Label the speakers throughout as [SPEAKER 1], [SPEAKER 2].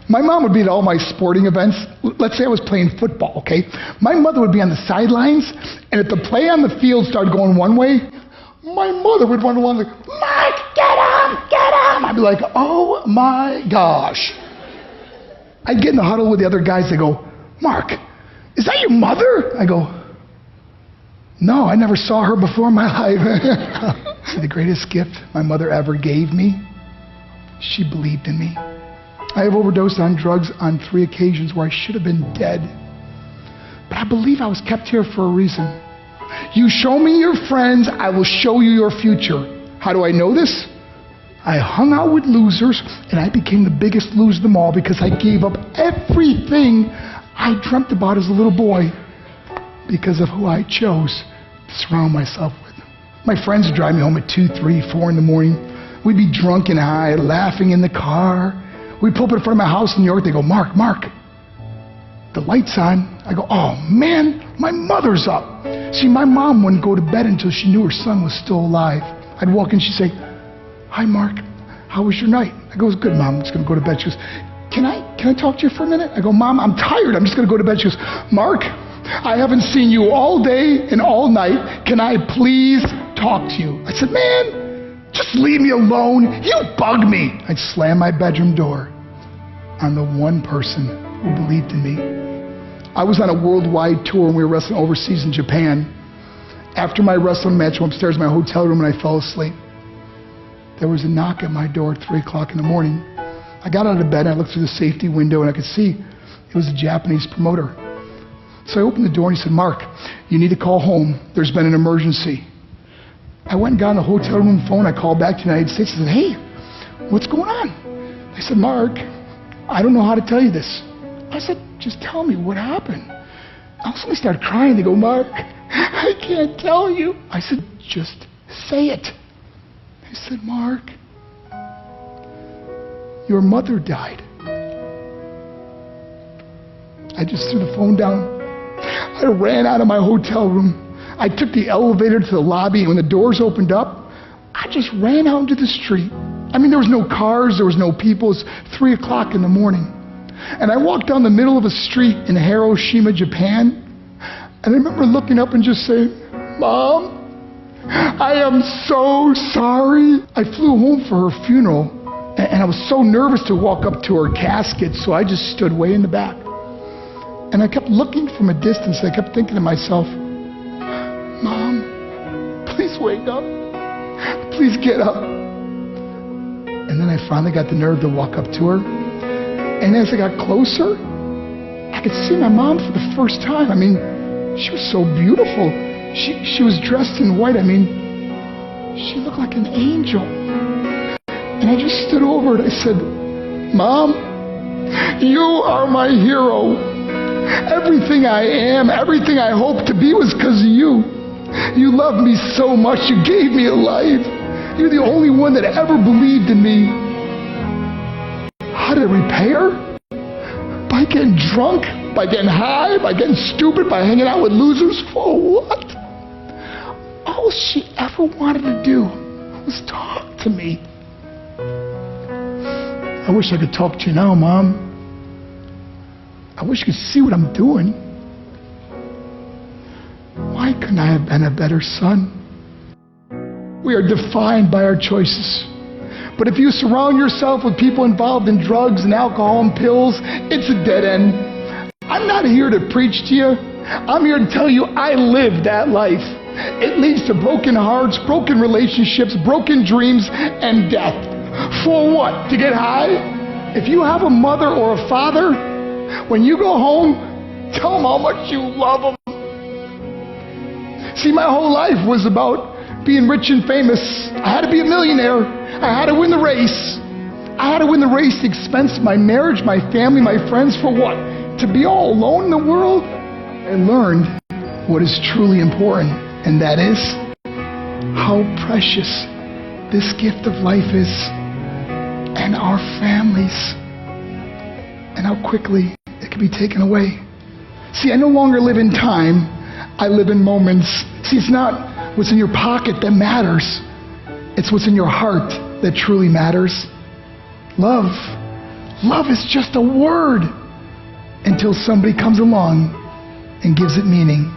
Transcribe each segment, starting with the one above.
[SPEAKER 1] My mom would be at all my sporting events. Let's say I was playing football, okay? My mother would be on the sidelines, and if the play on the field started going one way, my mother would run along like, Mark, get him, get him. I'd be like, oh my gosh. I'd get in the huddle with the other guys. They go, Mark, is that your mother? I go, no, I never saw her before in my life. See, the greatest gift my mother ever gave me, she believed in me. I have overdosed on drugs on 3 occasions where I should have been dead. But I believe I was kept here for a reason. You show me your friends, I will show you your future. How do I know this? I hung out with losers, and I became the biggest loser of them all because I gave up everything I dreamt about as a little boy because of who I chose to surround myself with. My friends would drive me home at 2, 3, 4 in the morning. We'd be drunk and high, laughing in the car. We'd pull up in front of my house in New York. They go, Mark, the light's on. I go, oh man, my mother's up. See, my mom wouldn't go to bed until she knew her son was still alive. I'd walk in, she'd say, hi Mark, how was your night? I go, it was good, Mom, I'm just gonna go to bed. She goes, can I talk to you for a minute? I go, Mom, I'm tired, I'm just gonna go to bed. She goes, Mark, I haven't seen you all day and all night. Can I please talk to you? I said, man, just leave me alone. You bug me. I'd slam my bedroom door on the one person who believed in me. I was on a worldwide tour and we were wrestling overseas in Japan. After my wrestling match, I went upstairs in my hotel room and I fell asleep. There was a knock at my door at 3 o'clock in the morning. I got out of bed and I looked through the safety window and I could see it was a Japanese promoter. So I opened the door and he said, Mark, you need to call home. There's been an emergency. I went and got on the hotel room phone. I called back to the United States and said, hey, what's going on? They said, Mark, I don't know how to tell you this. I said, just tell me what happened. All of a sudden they started crying. They go, Mark, I can't tell you. I said, just say it. They said, Mark, your mother died. I just threw the phone down. I ran out of my hotel room. I took the elevator to the lobby, and when the doors opened up, I just ran out into the street. I mean, there was no cars, there was no people. It was 3 o'clock in the morning. And I walked down the middle of a street in Hiroshima, Japan, and I remember looking up and just saying, Mom, I am so sorry. I flew home for her funeral, and I was so nervous to walk up to her casket, so I just stood way in the back. And I kept looking from a distance. I kept thinking to myself, Mom, please wake up. Please get up. And then I finally got the nerve to walk up to her. And as I got closer, I could see my mom for the first time. I mean, she was so beautiful. She was dressed in white. I mean, she looked like an angel. And I just stood over her and I said, Mom, you are my hero. Everything I am, everything I hope to be was because of you. You loved me so much. You gave me a life. You're the only one that ever believed in me. How did I repay her? By getting drunk, by getting high, by getting stupid, by hanging out with losers. For what? All she ever wanted to do was talk to me. I wish I could talk to you now, Mom. I wish you could see what I'm doing. Why couldn't I have been a better son? We are defined by our choices. But if you surround yourself with people involved in drugs and alcohol and pills, it's a dead end. I'm not here to preach to you. I'm here to tell you I lived that life. It leads to broken hearts, broken relationships, broken dreams, and death. For what? To get high? If you have a mother or a father, when you go home, tell them how much you love them. See, my whole life was about being rich and famous. I had to be a millionaire. I had to win the race. I had to win the race at the expense of my marriage, my family, my friends. For what? To be all alone in the world? I learned what is truly important, and that is how precious this gift of life is, and our families, and how quickly it can be taken away. See, I no longer live in time. I live in moments. See, it's not what's in your pocket that matters. It's what's in your heart that truly matters. Love. Love is just a word until somebody comes along and gives it meaning.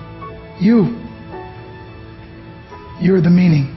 [SPEAKER 1] You're the meaning.